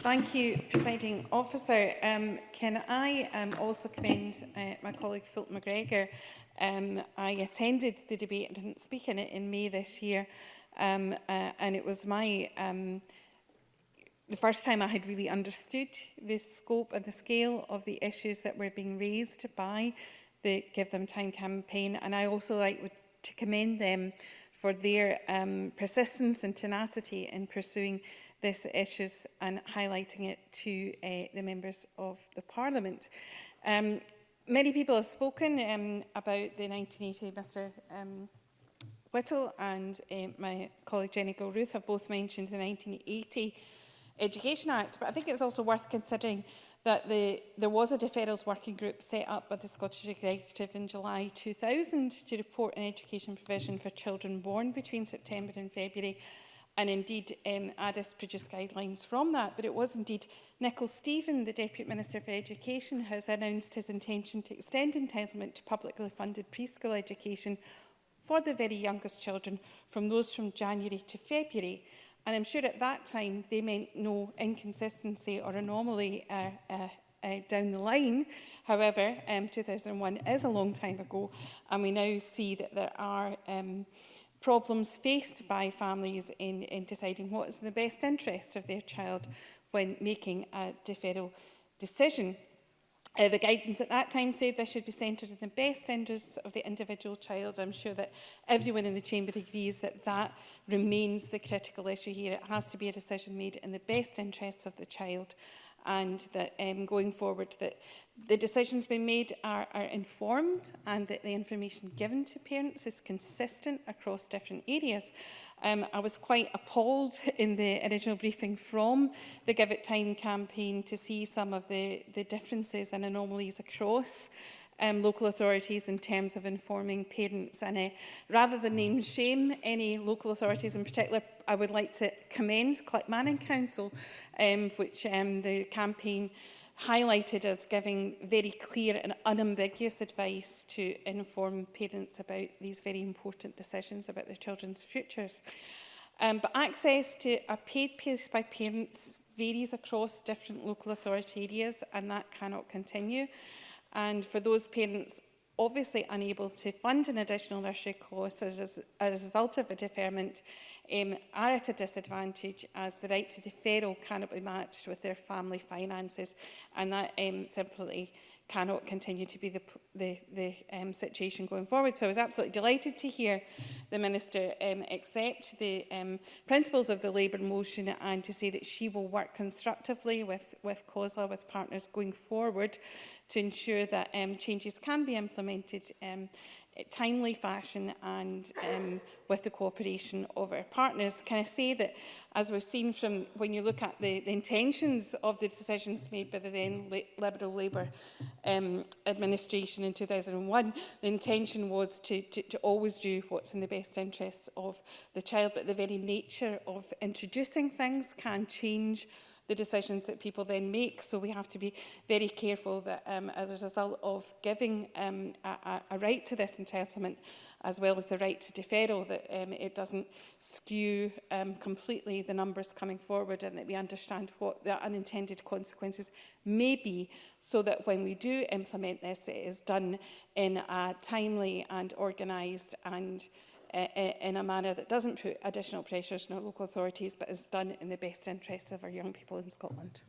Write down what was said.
Thank you, Presiding Officer. Can I also commend my colleague Fulton McGregor? I attended the debate and didn't speak in it in May this year, and it was my the first time I had really understood the scope and the scale of the issues that were being raised by the Give Them Time campaign, and I also like to commend them for their persistence and tenacity in pursuing these issues and highlighting it to the members of the Parliament. Many people have spoken about the 1980, Mr Whittle and my colleague Jenny Gilruth have both mentioned the 1980 Education Act, but I think it's also worth considering that there was a deferrals working group set up by the Scottish Executive in July 2000 to report an education provision for children born between September and February, and indeed Addis produced guidelines from that. But it was indeed Nicholas Stephen, the Deputy Minister for Education, has announced his intention to extend entitlement to publicly funded preschool education for the very youngest children from those from January to February. And I'm sure at that time they meant no inconsistency or anomaly down the line. However, 2001 is a long time ago, and we now see that there are problems faced by families in deciding what is in the best interest of their child when making a deferral decision. The guidance at that time said this should be centred in the best interests of the individual child. I'm sure that everyone in the Chamber agrees that that remains the critical issue here. It has to be a decision made in the best interests of the child, and that going forward that the decisions being made are informed and that the information given to parents is consistent across different areas. I was quite appalled in the original briefing from the Give It Time campaign to see some of the differences and anomalies across local authorities in terms of informing parents. And rather than name shame any local authorities in particular, I would like to commend Clickmanning Council, which the campaign highlighted as giving very clear and unambiguous advice to inform parents about these very important decisions about their children's futures. But access to a paid place by parents varies across different local authority areas, and that cannot continue. And for those parents obviously unable to fund an additional nursery cost as a result of a deferment, are at a disadvantage, as the right to deferral cannot be matched with their family finances, and that simply cannot continue to be the situation going forward. So I was absolutely delighted to hear the Minister accept the principles of the Labour motion, and to say that she will work constructively with COSLA, with partners going forward, to ensure that changes can be implemented in a timely fashion and with the cooperation of our partners. Can I say that, as we've seen from when you look at the intentions of the decisions made by the then Liberal Labour administration in 2001, the intention was to always do what's in the best interests of the child, but the very nature of introducing things can change the decisions that people then make. So we have to be very careful that as a result of giving a right to this entitlement, as well as the right to deferral, that it doesn't skew completely the numbers coming forward, and that we understand what the unintended consequences may be, so that when we do implement this, it is done in a timely and organised and in a manner that doesn't put additional pressures on our local authorities, but is done in the best interests of our young people in Scotland.